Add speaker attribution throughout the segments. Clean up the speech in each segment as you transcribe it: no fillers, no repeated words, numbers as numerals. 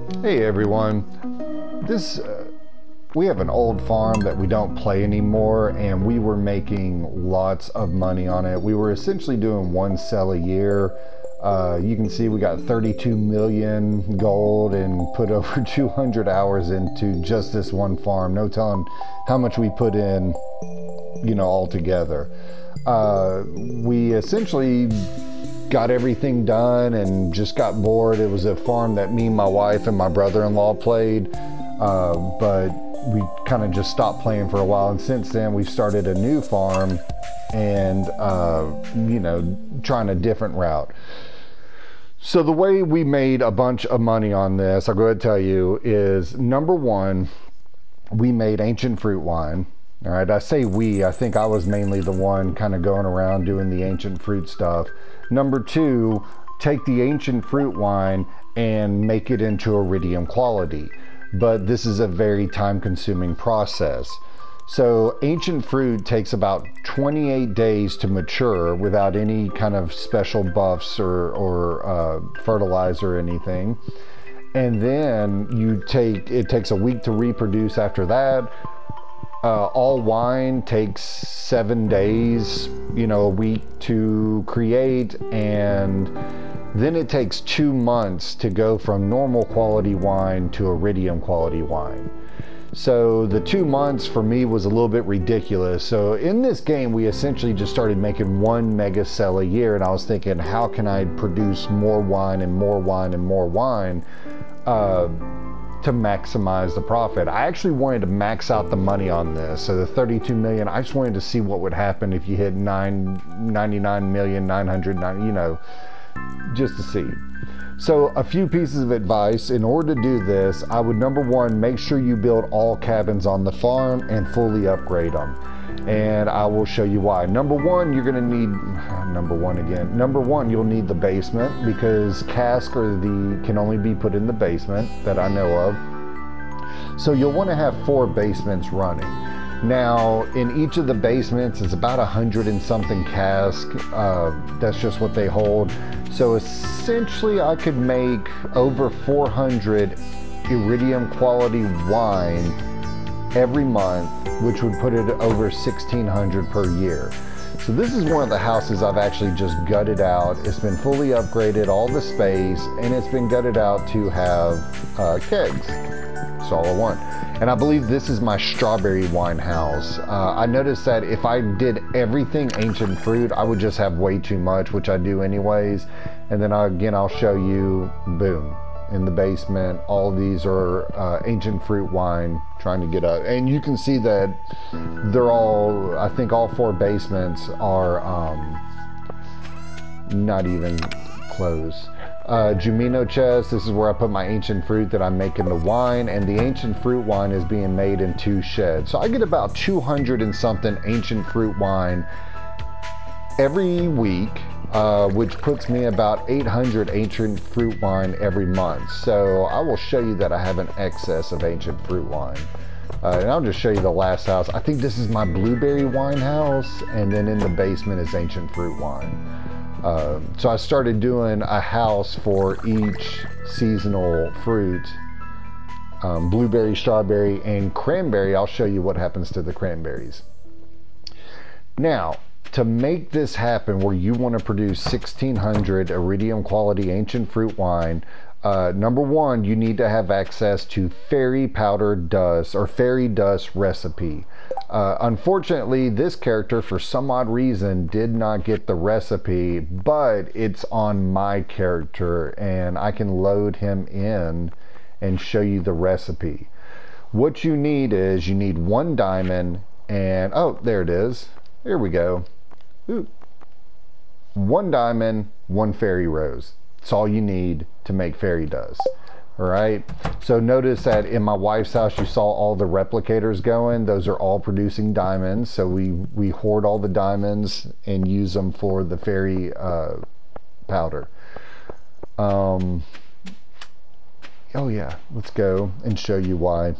Speaker 1: Hey everyone, this we have an old farm that we don't play anymore, and we were making lots of money on it. We were essentially doing one sell a year. You can see we got 32 million gold and put over 200 hours into just this one farm. No telling how much we put in, you know, all together. We essentially got everything done and just got bored. It was a farm that me, my wife, and my brother-in-law played, but we kind of just stopped playing for a while, and since then we've started a new farm and you know, trying a different route. So the way we made a bunch of money on this, I'll go ahead and tell you, is number one, we made ancient fruit wine. All right, I say we, I think I was mainly the one kind of going around doing the ancient fruit stuff. Number two, take the ancient fruit wine and make it into iridium quality. But this is a very time-consuming process. So ancient fruit takes about 28 days to mature without any kind of special buffs or fertilizer or anything. And then it takes a week to reproduce after that. All wine takes 7 days, you know, a week to create, and then it takes 2 months to go from normal quality wine to iridium quality wine. So the 2 months for me was a little bit ridiculous. So in this game, we essentially just started making one mega sell a year, and I was thinking, how can I produce more wine and more wine and more wine to maximize the profit. I actually wanted to max out the money on this. So the 32 million, I just wanted to see what would happen if you hit 99,990,000, you know, just to see. So a few pieces of advice. In order to do this, I would, number one, make sure you build all cabins on the farm and fully upgrade them. And I will show you why. Number one, you're gonna need, number one, you'll need the basement, because casks can only be put in the basement that I know of. So you'll wanna have 4 basements running. Now, in each of the basements, it's about 100 and something casks. That's just what they hold. So essentially, I could make over 400 iridium quality wine every month, which would put it over 1,600 per year. So this is one of the houses I've actually just gutted out. It's been fully upgraded, all the space, and it's been gutted out to have kegs. That's all I want. And I believe this is my strawberry wine house. I noticed that if I did everything ancient fruit, I would just have way too much, which I do anyways. And then I'll show you, boom, in the basement, all of these are ancient fruit wine trying to get up. And you can see that they're all, I think all 4 basements are not even close. Jumino chest, this is where I put my ancient fruit that I'm making the wine, and the ancient fruit wine is being made in 2 sheds. So I get about 200 and something ancient fruit wine every week, which puts me about 800 ancient fruit wine every month. So I will show you that I have an excess of ancient fruit wine. And I'll just show you the last house. I think this is my blueberry wine house, and then in the basement is ancient fruit wine. So I started doing a house for each seasonal fruit, blueberry, strawberry, and cranberry. I'll show you what happens to the cranberries. Now, to make this happen where you want to produce 1,600 iridium quality ancient fruit wine, number one, you need to have access to fairy powder dust or fairy dust recipe. Unfortunately, this character, for some odd reason, did not get the recipe, but it's on my character, and I can load him in and show you the recipe. What you need is, you need 1 diamond, and, oh, there it is. Here we go. Ooh. 1 diamond, 1 fairy rose. That's all you need to make fairy dust. All right, so notice that in my wife's house, you saw all the replicators going. Those are all producing diamonds. So we hoard all the diamonds and use them for the fairy powder. Oh yeah, let's go and show you why.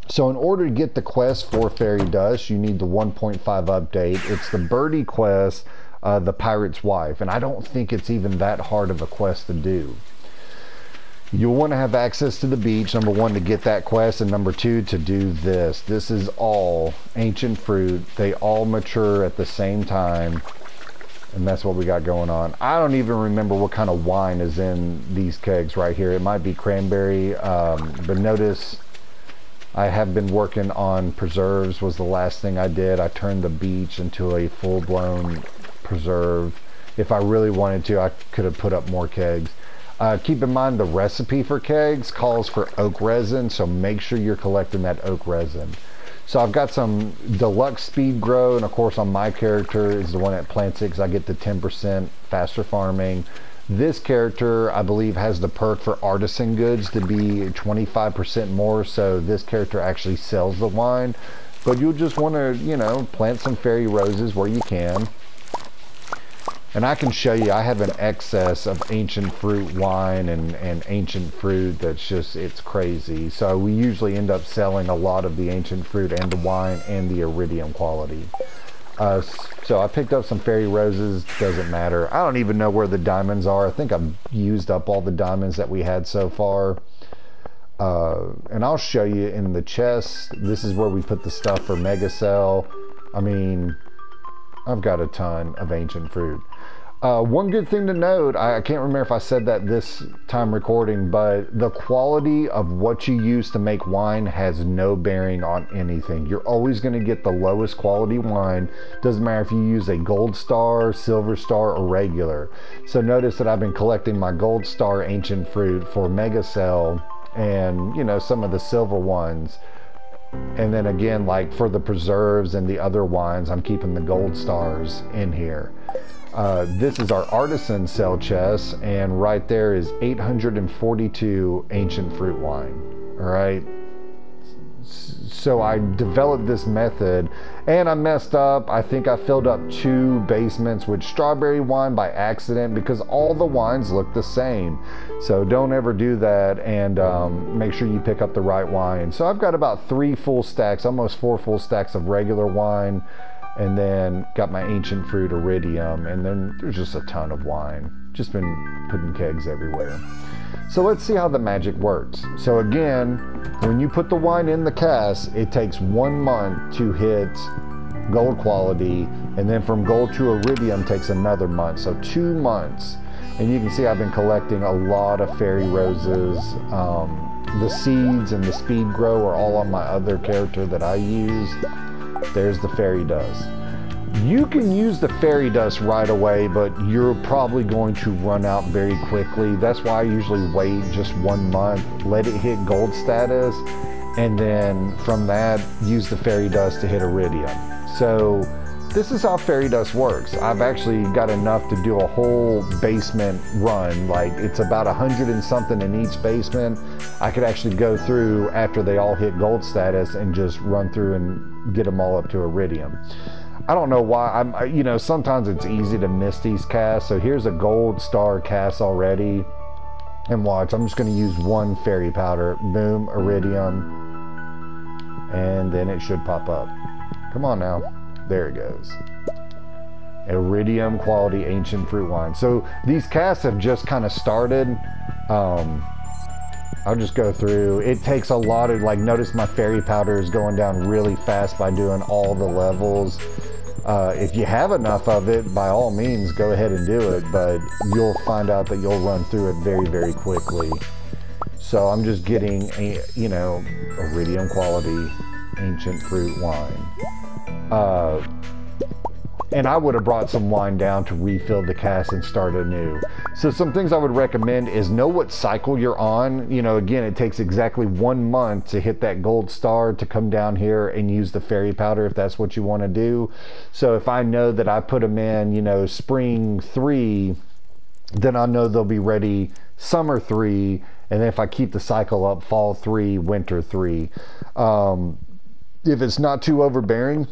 Speaker 1: So in order to get the quest for fairy dust, you need the 1.5 update. It's the birdie quest, the pirate's wife. And I don't think it's even that hard of a quest to do. You'll want to have access to the beach, number one, to get that quest, and number two, to do this. This is all ancient fruit. They all mature at the same time, and that's what we got going on. I don't even remember what kind of wine is in these kegs right here. It might be cranberry, but notice I have been working on preserves was the last thing I did. I turned the beach into a full-blown preserve. If I really wanted to, I could have put up more kegs. Keep in mind the recipe for kegs calls for oak resin, so make sure you're collecting that oak resin. So I've got some deluxe speed grow, and of course on my character is the one that plants it because I get the 10% faster farming. This character, I believe, has the perk for artisan goods to be 25% more, so this character actually sells the wine. But you'll just want to, you know, plant some fairy roses where you can. And I can show you, I have an excess of ancient fruit wine and ancient fruit that's just, it's crazy. So we usually end up selling a lot of the ancient fruit and the wine and the iridium quality. So I picked up some fairy roses, doesn't matter. I don't even know where the diamonds are. I think I've used up all the diamonds that we had so far. And I'll show you in the chest. This is where we put the stuff for Mega Cell. I mean, I've got a ton of ancient fruit. One good thing to note, I can't remember if I said that this time recording, but the quality of what you use to make wine has no bearing on anything. You're always going to get the lowest quality wine. Doesn't matter if you use a gold star, silver star, or regular. So notice that I've been collecting my gold star ancient fruit for Mega Cell and, you know, some of the silver ones. And then again, like for the preserves and the other wines, I'm keeping the gold stars in here. This is our Artisan cell chest, and right there is 842 ancient fruit wine. All right. So I developed this method, and I messed up. I think I filled up 2 basements with strawberry wine by accident because all the wines look the same. So don't ever do that, and make sure you pick up the right wine. So I've got about 3 full stacks, almost 4 full stacks of regular wine, and then got my ancient fruit iridium, and then there's just a ton of wine. Just been putting kegs everywhere. So let's see how the magic works. So again, when you put the wine in the cask, it takes 1 month to hit gold quality, and then from gold to iridium takes another month, so 2 months. And you can see I've been collecting a lot of fairy roses. The seeds and the speed grow are all on my other character that I use. There's the fairy dust. You can use the fairy dust right away, but you're probably going to run out very quickly. That's why I usually wait just 1 month, let it hit gold status, and then from that, use the fairy dust to hit iridium. So this is how fairy dust works. I've actually got enough to do a whole basement run. Like, it's about 100 and something in each basement. I could actually go through after they all hit gold status and just run through and get them all up to iridium. I don't know why. You know, sometimes it's easy to miss these casts. So here's a gold star cast already. And watch, I'm just going to use 1 fairy powder. Boom, iridium. And then it should pop up. Come on now. There it goes. Iridium quality ancient fruit wine. So these casts have just kind of started. I'll just go through. It takes a lot of, like, notice my fairy powder is going down really fast by doing all the levels. If you have enough of it, by all means, go ahead and do it, but you'll find out that you'll run through it very, very quickly. So I'm just getting a, you know, iridium quality ancient fruit wine. And I would have brought some wine down to refill the cask and start anew. So some things I would recommend is know what cycle you're on. You know, again, it takes exactly 1 month to hit that gold star to come down here and use the fairy powder if that's what you want to do. So if I know that I put them in, you know, spring 3, then I know they'll be ready summer 3. And then if I keep the cycle up, fall 3, winter 3. If it's not too overbearing,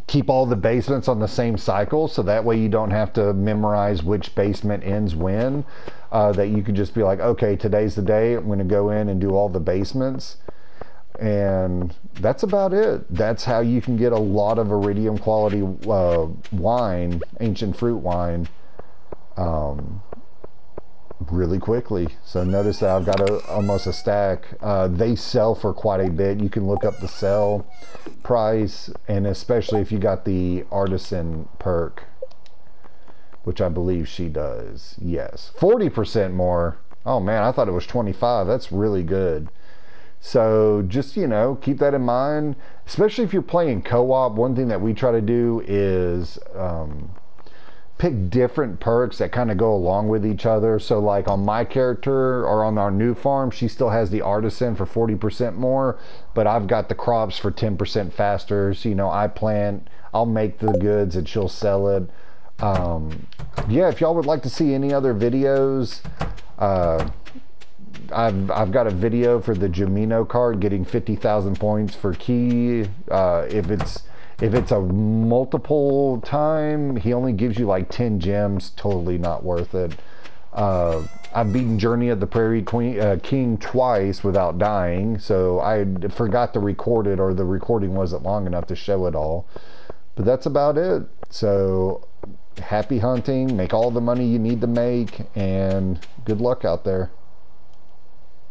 Speaker 1: keep all the basements on the same cycle, so that way you don't have to memorize which basement ends when. That you could just be like, okay, today's the day, I'm going to go in and do all the basements. And that's about it. That's how you can get a lot of iridium quality wine, ancient fruit wine, really quickly. So notice that I've got almost a stack. They sell for quite a bit. You can look up the sell price, and especially if you got the Artisan perk, which I believe she does. Yes, 40% more. Oh man, I thought it was 25. That's really good. So just, you know, keep that in mind, especially if you're playing co-op. One thing that we try to do is pick different perks that kind of go along with each other. So like on my character or on our new farm, she still has the Artisan for 40% more, but I've got the crops for 10% faster. So, you know, I plant, I'll make the goods and she'll sell it. Yeah, if y'all would like to see any other videos, I've got a video for the Jamino card getting 50,000 points for key. If it's a multiple time, he only gives you like 10 gems. Totally not worth it. I've beaten Journey of the Prairie King twice without dying, so I forgot to record it, or the recording wasn't long enough to show it all. But that's about it. So happy hunting, make all the money you need to make, and good luck out there.